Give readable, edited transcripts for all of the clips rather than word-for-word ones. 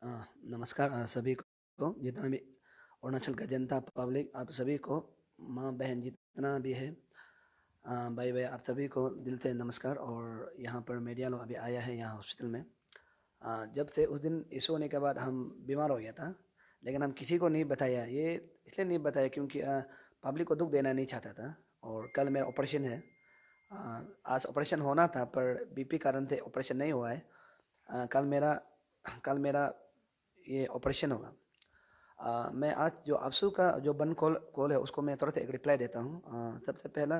अ, नमस्कार सभी को जितना भी अरुणाचल का जनता पब्लिक आप सभी को माँ बहन जितना भी है भाई भाई आप सभी को दिल से नमस्कार। और यहाँ पर मीडिया लोग अभी आया है यहाँ हॉस्पिटल में। जब से उस दिन इशू होने के बाद हम बीमार हो गया था, लेकिन हम किसी को नहीं बताया। ये इसलिए नहीं बताया क्योंकि पब्लिक को दुख देना नहीं चाहता था। और कल मेरा ऑपरेशन है। आज ऑपरेशन होना था पर बीपी कारण से ऑपरेशन नहीं हुआ है। कल मेरा ये ऑपरेशन होगा। मैं आज जो आपसू का जो बन कॉल कॉल है उसको मैं थोड़ा सा एक रिप्लाई देता हूँ। सबसे पहला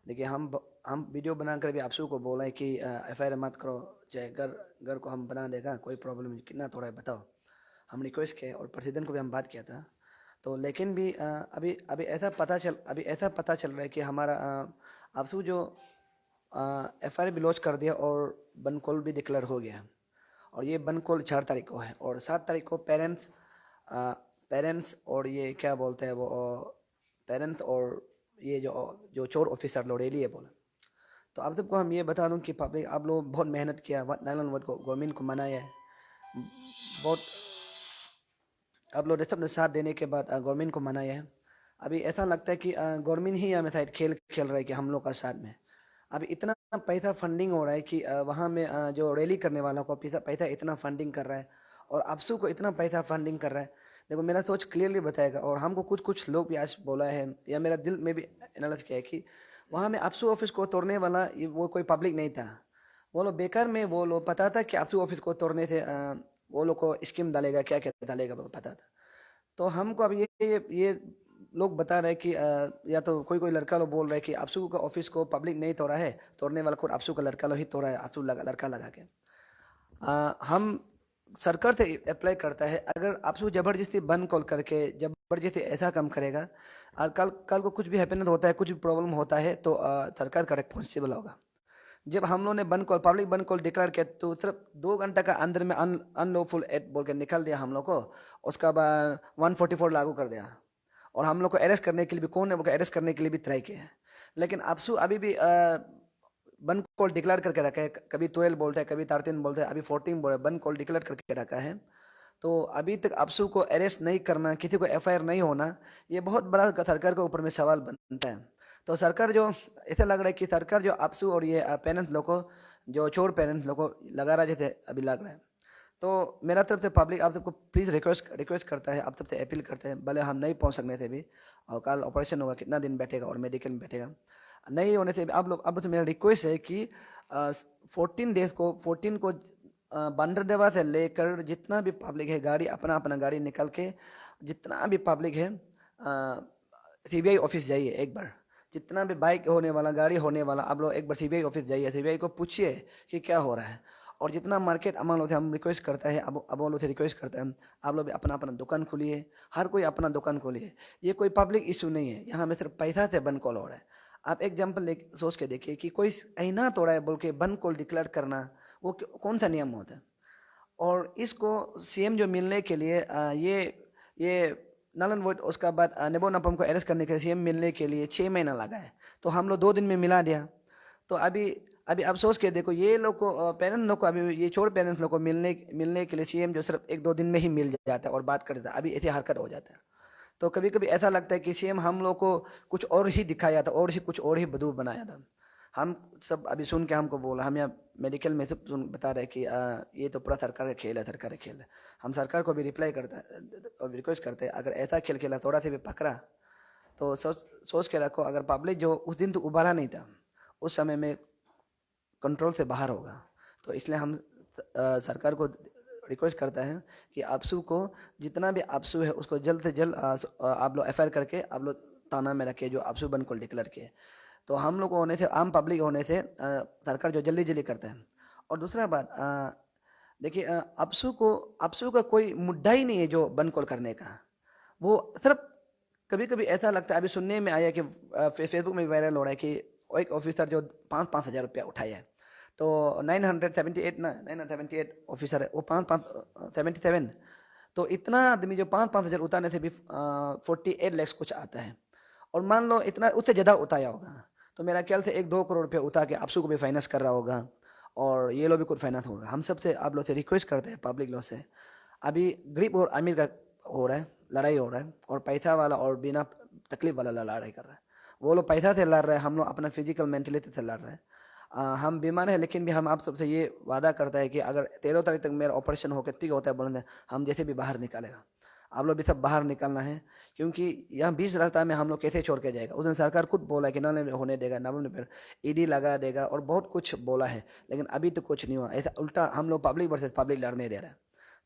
देखिए, हम वीडियो बनाकर भी आपसू को बोला है कि एफआईआर मत करो, चाहे घर घर को हम बना देगा, कोई प्रॉब्लम नहीं, कितना थोड़ा है बताओ। हम रिक्वेस्ट किए और प्रेसिडेंट को भी हम बात किया था। तो लेकिन भी अभी अभी ऐसा पता चल रहा है कि हमारा आपसू जो एफआईआर भी लॉन्च कर दिया और बन कॉल भी डिक्लेयर हो गया। और ये बन कॉल 4 तारीख को है और 7 तारीख को पेरेंट्स और ये क्या बोलते हैं वो पेरेंट्स और ये जो जो चोर ऑफिसर लोडेली है बोला। तो आप सबको हम ये बता दूं कि पब्लिक आप लोग बहुत मेहनत किया, नाइलन वर्ड को गवर्नमेंट को मनाया है बहुत। आप लोग सब ने साथ देने के बाद गवर्नमेंट को मनाया है। अभी ऐसा लगता है कि गवर्नमेंट ही हमें शायद खेल खेल रहा है कि हम लोग का साथ में। अभी इतना पैसा फंडिंग हो रहा है कि वहाँ में जो रैली करने वाला को पैसा पैसा इतना फंडिंग कर रहा है और आपसू को इतना पैसा फंडिंग कर रहा है। देखो, मेरा सोच क्लियरली बताएगा और हमको कुछ कुछ लोग भी आज बोला है या मेरा दिल में भी एनालाइज किया है कि वहाँ में आपसू ऑफिस को तोड़ने वाला वो कोई पब्लिक नहीं था। वो लोग बेकार में, वो लोग पता था कि आपसू ऑफिस को तोड़ने से वो लोग को स्कीम डालेगा, क्या क्या डालेगा वो पता था। तो हमको अब ये लोग बता रहे हैं कि या तो कोई कोई लड़का लोग बोल रहे हैं कि आपसू का ऑफिस को पब्लिक नहीं तोड़ा है, तोड़ने वाला खुद आपसू का लड़का लोग ही तोड़ा है, आपसू लड़का लगा के। हम सरकार से अप्लाई करता है, अगर आपसू जबरदस्ती बंद कॉल करके जबरदस्ती ऐसा काम करेगा और कल कल को कुछ भी हैप्पीनेस होता है, कुछ भी प्रॉब्लम होता है तो सरकार का रिस्पॉन्सिबल होगा। जब हम लोगों ने बंद कॉल पब्लिक बंद कॉल डिक्लेयर किया तो सिर्फ 2 घंटा का अंदर में अनलॉफुल एक्ट बोल के निकल दिया हम लोग को। उसका बाद 144 लागू कर दिया और हम लोग को अरेस्ट करने के लिए भी, कौन है वो अरेस्ट करने के लिए भी ट्राई किया है। लेकिन आपसू अभी भी बंद कॉल डिक्लेयर करके रखा है। कभी 12 बोलते हैं, कभी 13 बोलते हैं, अभी 14 बोल रहे हैं, बंद कॉल डिक्लेयर करके रखा है। तो अभी तक आपसू को अरेस्ट नहीं करना, किसी को एफआईआर नहीं होना, ये बहुत बड़ा सरकार के ऊपर में सवाल बनता है। तो सरकार जो, ऐसा लग रहा है कि सरकार जो आपसू और ये पेरेंट्स लोग को, जो चोर पेरेंट्स लोग को लगा रहा जैसे अभी लग रहा है। तो मेरा तरफ से पब्लिक आप सबको प्लीज़ रिक्वेस्ट रिक्वेस्ट करता है, आप सबसे अपील करते हैं, भले हम नहीं पहुंच सकने थे भी। और कल ऑपरेशन होगा, कितना दिन बैठेगा और मेडिकल में बैठेगा, नहीं होने से भी आप लोग, अब तो मेरा रिक्वेस्ट है कि 14 को बंदरदेवा से लेकर जितना भी पब्लिक है, गाड़ी अपना अपना गाड़ी निकल के, जितना भी पब्लिक है सीबीआई ऑफिस जाइए एक बार। जितना भी बाइक होने वाला, गाड़ी होने वाला, आप लोग एक बार सीबीआई ऑफिस जाइए, सीबीआई को पूछिए कि क्या हो रहा है। और जितना मार्केट अमल होते हम रिक्वेस्ट करता है, अब वो लोग से रिक्वेस्ट करते हैं, आप लोग भी अपना अपना दुकान खोलिए, हर कोई अपना दुकान खोलिए। ये कोई पब्लिक इशू नहीं है, यहाँ में सिर्फ पैसा से बंद कॉल हो रहा है। आप एग्जाम्पल सोच के देखिए कि कोई ऐना तोड़ा है बोल के बंद कॉल डिक्लेयर करना, वो कौन सा नियम होता है। और इसको सीएम जो मिलने के लिए ये नलन वोट, उसका बाद नेबो नपम को अरेस्ट करने के लिए सीएम मिलने के लिए 6 महीना लगा है। तो हम लोग 2 दिन में मिला दिया। तो अभी अभी आप सोच के देखो, ये लोग को पेरेंट्स लोग को, अभी ये छोड़ पेरेंट्स लोग को मिलने मिलने के लिए सीएम जो सिर्फ 1-2 दिन में ही मिल जाता है और बात कर देता है, अभी ऐसे हरकत हो जाता है। तो कभी कभी ऐसा लगता है कि सीएम हम लोग को कुछ और ही दिखाया था, और ही कुछ और ही बदूब बनाया था। हम सब अभी सुन के हमको बोला, हम यहाँ मेडिकल में सब सुन बता रहे कि ये तो पूरा सरकार का खेल है, सरकार का खेल है। हम सरकार को भी रिप्लाई करता है और रिक्वेस्ट करते हैं, अगर ऐसा खेल खेला, थोड़ा सा भी पकड़ा तो सोच सोच के रखो, अगर पब्लिक जो उस दिन तो उबारा नहीं था, उस समय में कंट्रोल से बाहर होगा। तो इसलिए हम सरकार को रिक्वेस्ट करता है कि आपसू को, जितना भी आपसू है उसको जल्द से जल्द आप लोग एफआईआर करके आप लोग थाना में रखे, जो आपसू बंद को डिक्लेयर किए। तो हम लोग होने से, आम पब्लिक होने से सरकार जो जल्दी जल्दी करता है। और दूसरा बात, देखिए, आपसू का कोई मुद्दा ही नहीं है जो बंद कॉल करने का। वो सिर्फ कभी कभी ऐसा लगता है, अभी सुनने में आया कि फेसबुक में वायरल हो रहा है कि एक ऑफिसर जो 5,000 रुपया उठाया है। तो 978 ना, 978 ऑफिसर है वो, 5,577। तो इतना आदमी जो 5,000 उतारने से भी 48 लाख कुछ आता है। और मान लो इतना उससे ज़्यादा उताया होगा, तो मेरा ख्याल से 1-2 करोड़ रुपया उठा के आपसू को भी फाइनेंस कर रहा होगा और ये लोग भी कुछ फाइनेंस होगा। हम सबसे, आप लोग से रिक्वेस्ट करते हैं, पब्लिक लोग से, अभी गरीब और अमीर का हो रहा है, लड़ाई हो रहा है, और पैसा वाला और बिना तकलीफ वाला लड़ाई कर रहा है। वो लोग पैसा से लड़ रहे हैं, हम लोग अपना फिजिकल मेंटलिटी से लड़ रहे हैं। हम बीमार है, लेकिन भी हम आप सबसे ये वादा करता है कि अगर 13 तारीख तक मेरा ऑपरेशन होकर ठीक होता है बोलने, हम जैसे भी बाहर निकालेगा। आप लोग भी सब बाहर निकलना है, क्योंकि यहाँ बीच रास्ता में हम लोग कैसे छोड़ के जाएगा। उस दिन सरकार खुद बोला है कि नल होने देगा, नवंबर ईडी लगा देगा और बहुत कुछ बोला है, लेकिन अभी तो कुछ नहीं हुआ। ऐसा उल्टा हम लोग पब्लिक वर्सेस पब्लिक लड़ने दे रहे हैं।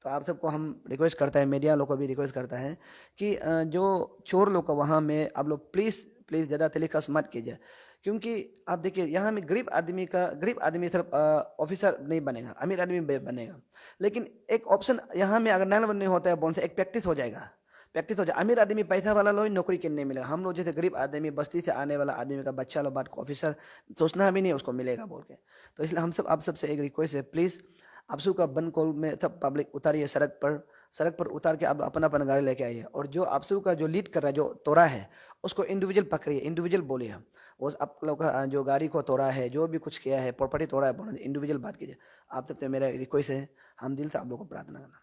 तो आप सबको हम रिक्वेस्ट करता है, मीडिया लोग को भी रिक्वेस्ट करता है कि जो चोर लोग को वहाँ में आप लोग प्लीज़ प्लीज़ ज़्यादा तेलिकास मत कीजिए, क्योंकि आप देखिए यहाँ में गरीब आदमी सिर्फ ऑफिसर नहीं बनेगा, अमीर आदमी बनेगा। लेकिन एक ऑप्शन यहाँ में अगर नल नहीं होता है बोल से एक प्रैक्टिस हो जाएगा, प्रैक्टिस हो जाए। अमीर आदमी पैसा वाला लोग नौकरी के नहीं मिलेगा, हम लोग जैसे गरीब आदमी बस्ती से आने वाला आदमी का बच्चा लोग बात को ऑफिसर सोचना भी नहीं उसको मिलेगा बोल के। तो इसलिए हम सब आप सबसे एक रिक्वेस्ट है, प्लीज़ आपसू का बन कॉल में सब पब्लिक उतारिए, सड़क पर उतार के आप अपना अपना गाड़ी लेके आइए, और जो आपसू का जो लीड कर रहा है, जो तोड़ा है, उसको इंडिविजुअल पकड़िए, इंडिविजुअल बोलिए। हम वो आप लोग का जो गाड़ी को तोड़ा है, जो भी कुछ किया है, प्रॉपर्टी तोड़ा है, इंडिविजुअल बात कीजिए। आप सबसे मेरा रिक्वेस्ट है, हम दिल से आप लोग को प्रार्थना करना।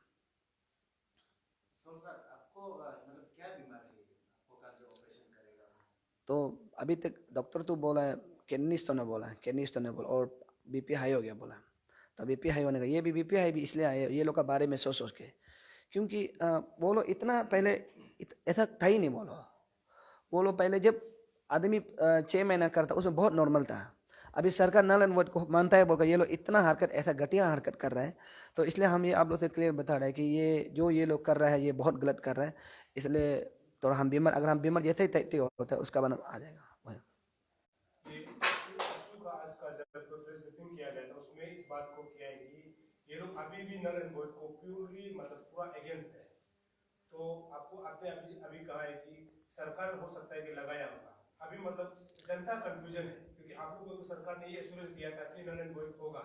तो अभी तक डॉक्टर तो बोला है किडनी स्टोन है, बोला है किडनी स्टोन है बोला, और बीपी हाई हो गया बोला। तो बीपी हाई होने का ये भी बीपी हाई भी इसलिए आए ये लोग का बारे में सोच सोच के, क्योंकि वो लोग इतना पहले ऐसा था ही नहीं। वो लोग पहले जब आदमी 6 महीना करता उसमें बहुत नॉर्मल था। अभी सरकार नल एंड वोट को मानता है बोलकर ये लोग इतना हरकत, ऐसा घटिया हरकत कर रहा है। तो इसलिए हम ये आप लोग से क्लियर बता रहे हैं कि ये लोग कर रहा है ये बहुत गलत कर रहा है। इसलिए थोड़ा हम बीमार, अगर हम बीमार जैसे ही तय होता है उसका बना आ जाएगा। आज का जब प्रेस ब्रीफिंग किया गया था उसमें इस बात को किया है कि ये लोग अभी भी नल एंड वॉइड को प्योरली मतलब पूरा अगेंस्ट है। तो आपको आपने अभी कहा है कि सरकार हो सकता है कि लगाया होगा, अभी मतलब जनता कंफ्यूजन है, क्योंकि आप लोगों को तो सरकार ने ये एश्योरेंस दिया था कि नल एंड वॉइड होगा,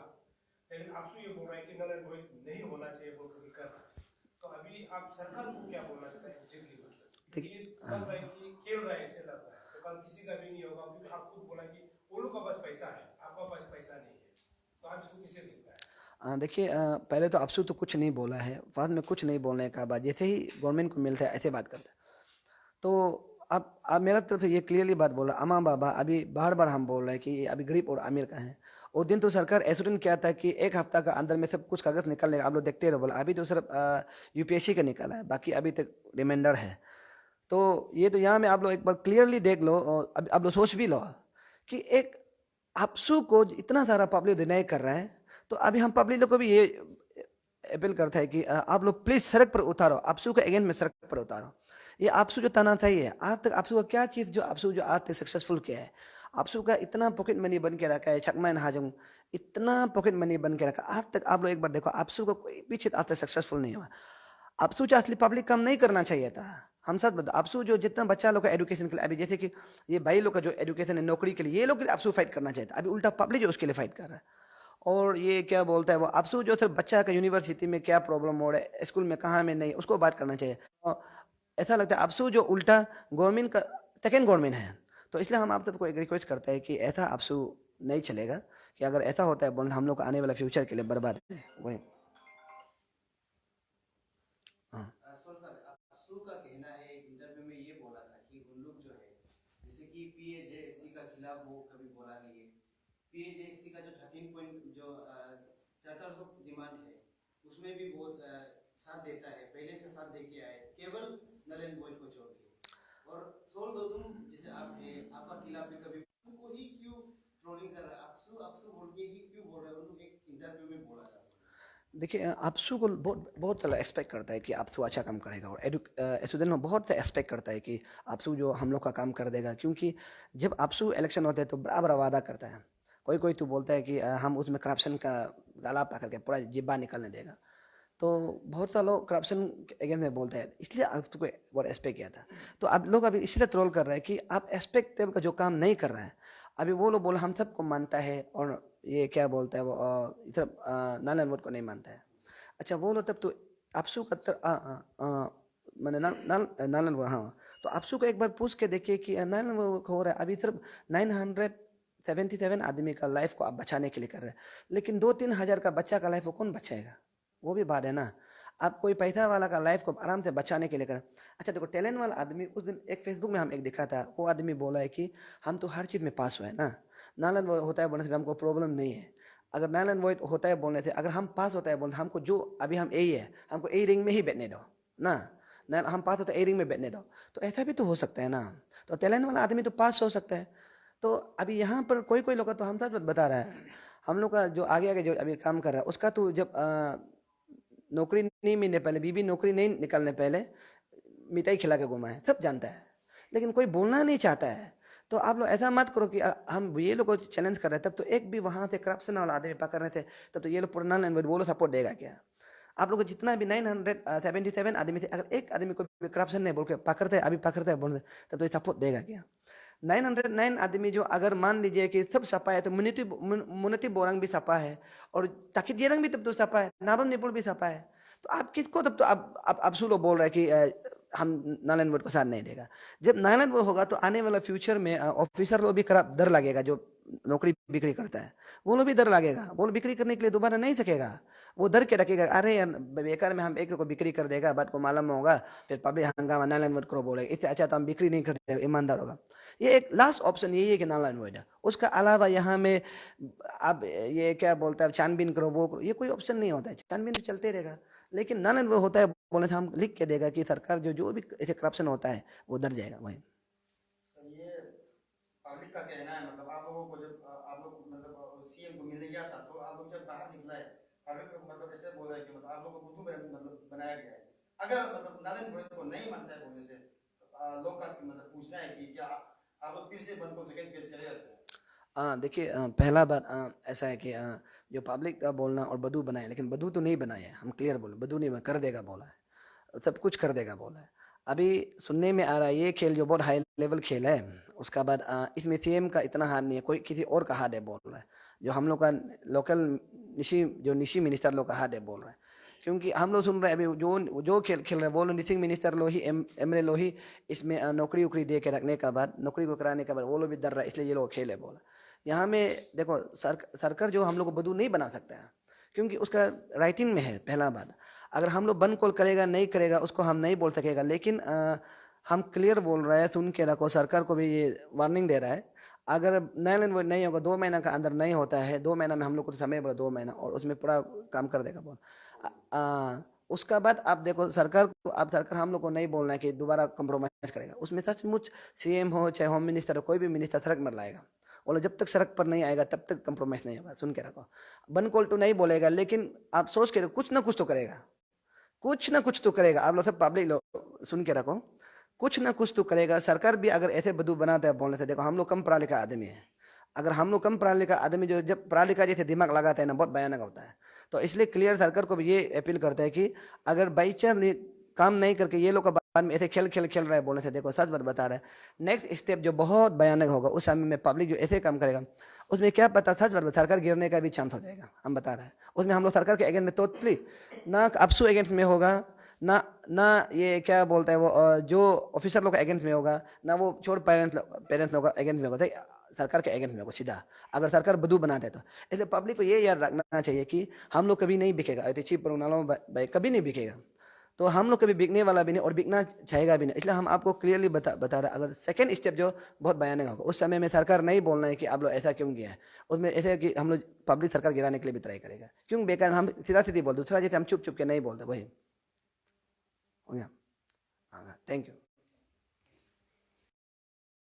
लेकिन आपसे ये बोल रहा है कि नल एंड वॉइड नहीं होना चाहिए बोल कर कर रहा है। तो अभी आप सरकार को क्या बोलना चाहते हैं एग्जैक्टली, मतलब ये लग रहा है कि खेल रहा है, ऐसे लग रहा है। तो कल किसी का भी नहीं होगा, क्योंकि आप खुद बोला कि वो लोग का पास पैसा है, आपका पास पैसा नहीं है। तो आप इसको किसे देखता है? देखिए, पहले तो आपसे तो कुछ नहीं बोला है, बाद में कुछ नहीं बोलने का बाद जैसे ही गवर्नमेंट को मिलता है ऐसे बात करता है। तो अब मेरा तरफ से ये क्लियरली बात बोल रहा है, अमा बाबा अभी बार बार हम बोल रहे हैं कि ये अभी गरीब और अमीर का है। उस दिन तो सरकार एश्योरेंस किया था कि 1 हफ्ता का अंदर में सब कुछ कागज निकल लेगा, आप लोग देखते रहो बोला। अभी तो सिर्फ यूपीएससी का निकाला है, बाकी अभी तक रिमाइंडर है। तो ये तो यहाँ में आप लोग एक बार क्लियरली देख लो, और अब आप लोग सोच भी लो कि एक आपसू को इतना सारा पब्लिक डिनाई कर रहा है। तो अभी हम पब्लिक लोग को भी ये अपील करता है कि आप लोग प्लीज सड़क पर उतारो, आपसू के अगेंस्ट में सड़क पर उतारो। ये आपसू जो तानाशाही है, आज तक आपसू का क्या चीज जो आपसू जो आज तक सक्सेसफुल किया है। आपसू का इतना पॉकेट मनी बन के रखा है, चकमा एंड हाजंग इतना पॉकेट मनी बन के रखा। आज तक आप लोग एक बार देखो, आपसू का कोई भी चीज आज तक सक्सेसफुल नहीं हुआ। आपसू जो असली पब्लिक काम नहीं करना चाहिए था। हम सब बता, आपसू जो जितना बच्चा लोग का एजुकेशन के लिए, अभी जैसे कि ये भाई लोग का जो एजुकेशन है नौकरी के लिए, ये लोग आपसू फाइट करना चाहिए था। अभी उल्टा पब्लिक जो उसके लिए फाइट कर रहा है। और ये क्या बोलता है वो आपसू जो सिर्फ बच्चा का यूनिवर्सिटी में क्या प्रॉब्लम हो रहा है, स्कूल में कहाँ में नहीं, उसको बात करना चाहिए। और ऐसा लगता है आपसू जो उल्टा गवर्नमेंट का सेकेंड गवर्नमेंट है। तो इसलिए हम आप सबको एक रिक्वेस्ट करते हैं कि ऐसा आपसू नहीं चलेगा, कि अगर ऐसा होता है बोल हम लोग का आने वाला फ्यूचर के लिए बर्बाद है वही। हाँ अफसू का कहना है, एक इंटरव्यू में ये बोला था कि उन लोग जो है जैसे कि पीएजेएससी का खिलाफ वो कभी बोला नहीं है। पीएजेएससी का जो 13 पॉइंट जो चार्टर ऑफ डिमांड है उसमें भी वो साथ देता है, पहले से साथ दे के आए, केवल नल एंड वॉइड को छोड़ के। और सोल गौतम जैसे आप है, आपका खिलाफ भी कभी को ही क्यों ट्रोलिंग कर रहा है, अफसू अफसू बोल के ही क्यों बोल रहे हैं, उन्होंने एक इंटरव्यू में बोला था। देखिए, आपसू को बहुत बहुत सारा एक्सपेक्ट करता है कि आपसू अच्छा काम करेगा, और स्टूडेंट में बहुत एक्सपेक्ट करता है कि आपसू जो हम लोग का काम कर देगा। क्योंकि जब आपसू इलेक्शन होते हैं तो बड़ा बड़ा वादा करता है। कोई कोई तो बोलता है कि हम उसमें करप्शन का गाला पकड़ के पूरा जिब्बा निकालने देगा। तो बहुत सारे लोग करप्शन अगेंस्ट में बोलते हैं, इसलिए आपको बहुत एक्सपेक्ट किया था। तो आप लोग अभी इसलिए ट्रोल कर रहे हैं कि आप एक्सपेक्ट का जो काम नहीं कर रहे हैं। अभी वो लोग बोला हम सबको मानता है, और ये क्या बोलता है वो इधर नालन वोट को नहीं मानता है। अच्छा वो लोग तब तो आपसू का मैंने नालन वो, हाँ। तो आपसू को एक बार पूछ के देखिए कि नालन वो हो रहा है। अभी सिर्फ 977 आदमी का लाइफ को आप बचाने के लिए कर रहे हैं, लेकिन 2-3 हज़ार का बच्चा का लाइफ वो कौन बचाएगा? वो भी बात है ना। आप कोई पैसा वाला का लाइफ को आराम से बचाने के लिए करें। अच्छा देखो, टैलेंट वाला आदमी, उस दिन एक फेसबुक में हम एक दिखा था, वो आदमी बोला है कि हम तो हर चीज़ में पास हुए ना, नालन वो होता है बोलने से हमको प्रॉब्लम नहीं है। अगर नालन वो होता है बोलने से, अगर हम पास होता है बोलने से, हमको जो अभी हम ए है, हमको ए रिंग में ही बैठने दो ना, ना हम पास होता है ए रिंग में बैठने दो, तो ऐसा भी तो हो सकता है ना। तो टैलेंट वाला आदमी तो पास हो सकता है। तो अभी यहाँ पर कोई कोई लोग तो हम साथ बता रहा है, हम लोग का जो आगे आगे जो अभी काम कर रहा है उसका तो जब नौकरी नहीं मिलने पहले, बीबी नौकरी नहीं निकलने पहले मिठाई खिला के घुमा है, सब जानता है, लेकिन कोई बोलना नहीं चाहता है। तो आप लोग ऐसा मत करो कि हम ये लोग को चैलेंज कर रहे थे, तब तो एक भी वहाँ से करप्शन वाला आदमी पकड़ रहे थे, तब तो ये लोग पुराना लैंग्वेज वो लोग सपोर्ट देगा क्या? आप लोग को जितना भी 977 आदमी थे, अगर एक आदमी को करप्शन नहीं बोल के पकड़ते, अभी पकड़ते हैं बोलते, तब तो ये सपोर्ट देगा क्या? 909 आदमी जो अगर मान लीजिए कि सब सपा है, तो मुनती बोरंग भी सपा है, और ताकि जेरंग भी तब तो सपा है, नाबम निपुल भी सपा है। तो आप किसको तब तो आप लोग बोल रहे हैं कि हम नारायण वोट को साथ नहीं देगा। जब नारायण वो होगा तो आने वाला फ्यूचर में ऑफिसर लोग भी डर लगेगा, जो नौकरी बिक्री करता है वो लोग भी डर लगेगा, वो लोग बिक्री करने के लिए दोबारा नहीं सकेगा, वो डर के रखेगा, अरे यार बेकार में हम एक को बिक्री कर देगा, बात को मालूम होगा, फिर पब्लिक हंगामा नारायण वोट करो बोलेगा, इससे अच्छा तो हम बिक्री नहीं करते, ईमानदार होगा। ये एक लास्ट ऑप्शन यही है कि नारायण वोट है, उसका अलावा यहाँ में अब ये क्या बोलता है छानबीन करो वो करो, ये कोई ऑप्शन नहीं होता है, छानबीन तो चलते रहेगा। लेकिन नारायण वो होता है बोलने से हम लिख के देगा कि सरकार जो भी ऐसे करप्शन होता है वो डर जाएगा वही। सर ये पब्लिक का कहना है, मतलब आप लोगों को जब आप लोग मतलब सीएम को मिलने गया था, तो आप लोग जब बाहर निकला है, पब्लिक मतलब ऐसे बोल रहा है कि मतलब आप लोग को बुद्धू मतलब बनाया गया है। अगर मतलब नारायण गोयल को नहीं मानता है बोलने से, लोग का मतलब पूछना है कि क्या आप लोग फिर से बंद को सेकंड पेश करेगा? देखिए, पहला बात ऐसा है कि जो पब्लिक का बोलना और बदू बनाए, लेकिन बदू तो नहीं बनाए है, हम क्लियर बोले, बदू नहीं कर देगा बोला है, सब कुछ कर देगा बोला है। अभी सुनने में आ रहा है ये खेल जो बहुत हाई लेवल खेल है, उसका बाद इसमें सीएम का इतना हाथ नहीं है, कोई किसी और का हाथ है बोल रहा है, जो हम लोग का लोकल निशी मिनिस्टर लोग का हाथ है बोल रहा है। क्योंकि हम लोग सुन रहे हैं अभी जो जो खेल खेल रहे हैं वो लोग निशी मिनिस्टर लोग ही एमएलए लोग ही इसमें नौकरी उकरी दे के रखने का बाद, नौकरी को कराने के बाद वो लोग भी डर रहा है, इसलिए ये लोग खेल है बोला। यहाँ में देखो सरकार जो हम लोग को बदू नहीं बना सकता है, क्योंकि उसका राइटिंग में है। पहला बात, अगर हम लोग बंद कॉल करेगा नहीं करेगा उसको हम नहीं बोल सकेगा, लेकिन हम क्लियर बोल रहे हैं, सुन के रखो, सरकार को भी ये वार्निंग दे रहा है, अगर नहीं होगा 2 महीना का अंदर नहीं होता है, 2 महीना में हम लोग को तो समय बोला 2 महीना, और उसमें पूरा काम कर देगा बोल। उसका बाद आप देखो सरकार हम लोग को नहीं बोलना है कि दोबारा कंप्रोमाइज करेगा, उसमें सचमुच सीएम हो चाहे होम मिनिस्टर हो, कोई भी मिनिस्टर सड़क में लाएगा, बोलो जब तक सड़क पर नहीं आएगा तब तक कंप्रोमाइज नहीं होगा। सुन के रखो, बन कॉल तो नहीं बोलेगा, लेकिन आप सोच के कुछ ना कुछ तो करेगा, कुछ ना कुछ तो करेगा। आप लोग सब पब्लिक लोग सुन के रखो, कुछ ना कुछ तो करेगा। सरकार भी अगर ऐसे बदू बनाता है बोलने से, देखो हम लोग कम पढ़ा लिखा आदमी है, अगर हम लोग कम पढ़ा लिखा आदमी जो जब पढ़ा लिखा जैसे दिमाग लगाता है ना, बहुत भयानक होता है। तो इसलिए क्लियर सरकार को भी ये अपील करता है कि अगर बाई चांस काम नहीं करके ये लोग का बाद में ऐसे खेल रहा है बोलने से, देखो सच बात बता रहा है, नेक्स्ट स्टेप जो बहुत भयानक होगा उस समय में पब्लिक जो ऐसे काम करेगा, उसमें क्या पता सच बात सरकार गिरने का भी चांस हो जाएगा, हम बता रहे हैं। उसमें हम लोग सरकार के अगेंस्ट में टोटली ना अपसू अगेंस्ट में होगा, ना ये क्या बोलता है वो जो ऑफिसर लोग का अगेंस्ट में होगा, ना वो छोट पेरेंट्स लोग का अगेंस्ट में होगा, सरकार के अगेंस्ट में होगा सीधा, अगर सरकार बदू बनाते है तो। इसलिए पब्लिक को ये याद रखना चाहिए कि हम लोग कभी नहीं बिकेगा, चीप भाई कभी नहीं बिकेगा, तो हम लोग कभी बिकने वाला भी नहीं और बिकना चाहेगा भी नहीं। इसलिए हम आपको क्लियरली बता रहे हैं, अगर सेकंड स्टेप जो बहुत भयानक होगा उस समय में सरकार नहीं बोलना है कि आप लोग ऐसा क्यों किया है, उसमें ऐसे कि हम लोग पब्लिक सरकार गिराने के लिए भी ट्राई करेगा, क्यों बेकार हम सीधा सीधी बोल, दूसरा जैसे हम चुप चुप के नहीं बोलते वही हो गया। Thank you.